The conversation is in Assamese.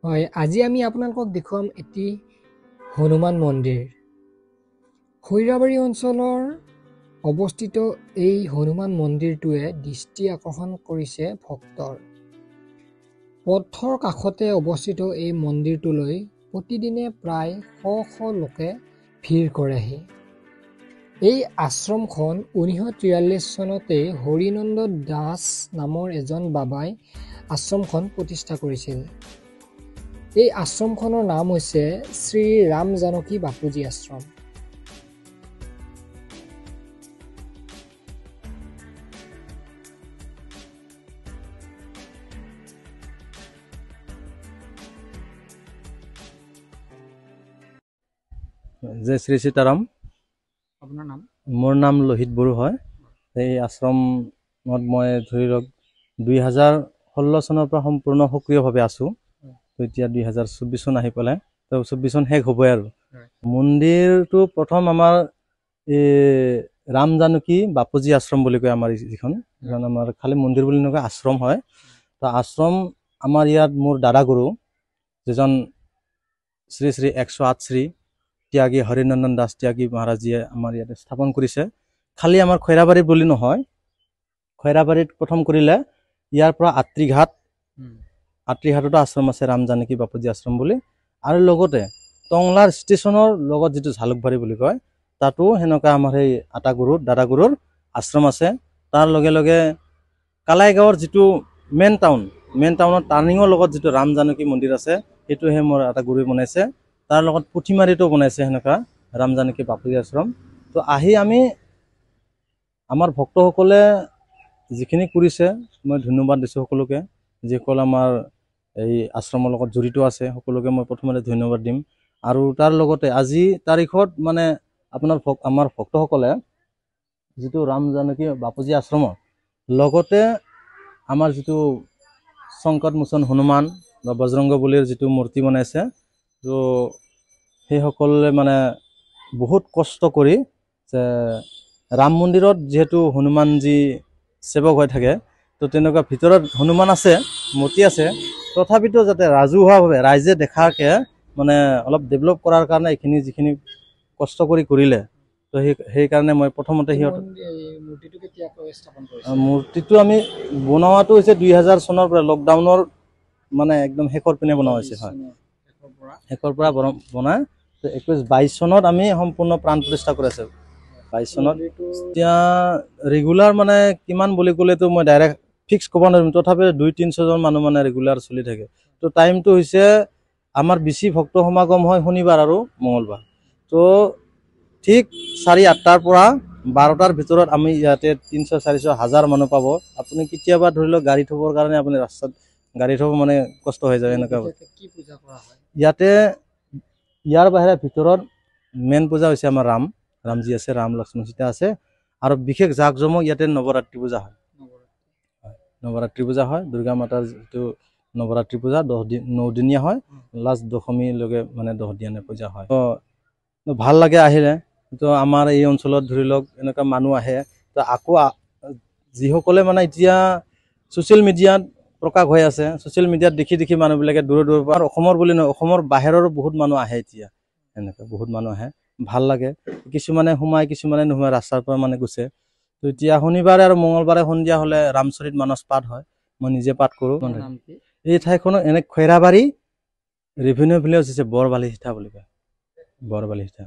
হয়, আজি আমি আপোনালোকক দেখুৱাম এটি হনুমান মন্দিৰ। খৈৰাবাৰী অঞ্চলৰ অৱস্থিত এই হনুমান মন্দিৰটোৱে দৃষ্টি আকৰ্ষণ কৰিছে ভক্তৰ। পথৰ কাষতে অৱস্থিত এই মন্দিৰটোলৈ প্ৰতিদিনে প্ৰায় শ লোকে ভিৰ কৰেহি। এই আশ্ৰমখন 1943 চনতে হৰিনন্দ দাস নামৰ এজন বাবাই আশ্ৰমখন প্ৰতিষ্ঠা কৰিছিল। এই আশ্ৰমখনৰ নাম হৈছে শ্ৰী ৰাম জানকী বাপুজী আশ্ৰম। জয় শ্ৰী সীতাৰাম। আপোনাৰ নাম? মোৰ নাম লোহিত বড়ো হয়। এই আশ্ৰমত মই ধৰি লওক 2016 চনৰ পৰা সম্পূৰ্ণ সক্ৰিয়ভাৱে আছোঁ। তো এতিয়া 2024 চন আহি পেলাই, তো 24 চন শেষ হ'বই আৰু। মন্দিৰটো প্ৰথম আমাৰ এই ৰাম জানকী বাপুজী আশ্ৰম বুলি কয় আমাৰ যিখন, আমাৰ খালি মন্দিৰ বুলি নকয়, আশ্ৰম হয়। তো আশ্ৰম আমাৰ ইয়াত মোৰ দাদা গুৰু যিজন শ্ৰী শ্ৰী 108 শ্ৰী ত্যাগী হৰিনন্দন দাস ত্যাগী মহাৰাজীয়ে আমাৰ ইয়াতে স্থাপন কৰিছে। খালি আমাৰ খৈৰাবাৰীত বুলি নহয়, খৈৰাবাৰীত প্ৰথম কৰিলে ইয়াৰ পৰা আত্ৰিঘাটতো আশ্ৰম আছে ৰাম জানকী বাপুজী আশ্ৰম বুলি, আৰু লগতে টংলাৰ ষ্টেচনৰ লগত যিটো জালুকবাৰী বুলি কয় তাতো সেনেকুৱা আমাৰ সেই দাদা গুৰুৰ আশ্ৰম আছে। তাৰ লগে লগে কালাইগাঁৱৰ যিটো মেইন টাউনৰ টাৰ্ণিঙৰ লগত যিটো ৰাম জানকী মন্দিৰ আছে, সেইটোহে মোৰ এটা গুৰুৱে বনাইছে। তাৰ লগত পুথিমাৰিতো বনাইছে সেনেকুৱা ৰাম জানকী বাপুজী আশ্ৰম। তো আহি আমি আমাৰ ভক্তসকলে যিখিনি কৰিছে মই ধন্যবাদ দিছোঁ সকলোকে, যিসকল আমাৰ এই আশ্ৰমৰ লগত জড়িত আছে সকলোকে মই প্ৰথমতে ধন্যবাদ দিম। আৰু তাৰ লগতে আজি তাৰিখত মানে আমাৰ ভক্তসকলে যিটো ৰাম জানকী বাপুজী আশ্ৰমৰ লগতে আমাৰ যিটো সংকট মোচন হনুমান বা বজৰংগ বলীৰ যিটো মূৰ্তি বনাইছে, তো সেইসকলে মানে বহুত কষ্ট কৰি যে ৰাম মন্দিৰত যিহেতু হনুমানজী সেৱক হৈ থাকে, তো তেনেকুৱা ভিতৰত হনুমান আছে, মূৰ্তি আছে, তথাপিতো যাতে ৰাজহুৱাভাৱে ৰাইজে দেখাকে মানে অলপ ডেভেলপ কৰাৰ কাৰণে এইখিনি যিখিনি কষ্ট কৰিলে, তো সেইকাৰণে মই প্ৰথমতে মূৰ্তিটো আমি বনোৱাটো হৈছে 2000 চনৰ পৰা, লকডাউনৰ মানে একদম শেষৰ পিনে বনোৱা হৈছে। হয়, শেষৰ পৰা বনাই 21-22 চনত আমি সম্পূৰ্ণ প্ৰাণ প্ৰতিষ্ঠা কৰিছোঁ। 22 চনত এতিয়া ৰেগুলাৰ মানে কিমান বুলি ক'লেতো মই ডাইৰেক্ট ফিক্স ক'ব নোৱাৰিম, তথাপিও 200-300 জন মানুহ মানে ৰেগুলাৰ চলি থাকে। তো টাইমটো হৈছে আমাৰ বেছি ভক্ত সমাগম হয় শনিবাৰ আৰু মঙলবাৰ। তো ঠিক 8:30 পৰা 12টাৰ ভিতৰত আমি ইয়াতে 300-400 মানুহ পাব। আপুনি কেতিয়াবা ধৰি লওক গাড়ী থ'বৰ কাৰণে আপুনি ৰাস্তাত গাড়ী থ'ব মানে কষ্ট হৈ যায় এনেকুৱা। ইয়াতে ইয়াৰ বাহিৰে ভিতৰত মেইন পূজা হৈছে আমাৰ ৰামজী আছে, ৰাম লক্ষ্মণ সীতা আছে, আৰু বিশেষ জাকজমক ইয়াতে নৱৰাত্ৰি পূজা হয়। নৱৰাত্ৰি পূজা হয়, দুৰ্গা মাতাৰ যিটো নৱৰাত্ৰি পূজা 9 দিনীয়া হয়, লাষ্ট দশমীলৈকে মানে 10 দিনীয়া পূজা হয়। তো ভাল লাগে আহিলে। তো আমাৰ এই অঞ্চলত ধৰি লওক এনেকুৱা মানুহ আহে, তো আকৌ যিসকলে মানে এতিয়া ছ'চিয়েল মিডিয়াত প্ৰকাশ হৈ আছে, ছ'চিয়েল মিডিয়াত দেখি মানুহবিলাকে দূৰৰ পৰা, অসমৰ বুলি নহয় অসমৰ বাহিৰৰো বহুত মানুহ আহে এতিয়া, এনেকৈ বহুত মানুহ আহে, ভাল লাগে। কিছুমানে সোমায় কিছুমানে নোসোমায়, ৰাস্তাৰ পৰা মানে গুছে। তো এতিয়া শনিবাৰে আৰু মঙলবাৰে সন্ধিয়া হ'লে ৰামচৰিত মানস পাঠ হয়, মই নিজে পাঠ কৰোঁ। এই ঠাইখনত এনে খৈৰাবাৰী ৰেভিনিউ ভিলেজ হৈছে বৰবালিহিঠা বুলি কয়, বৰবালিহিঠা।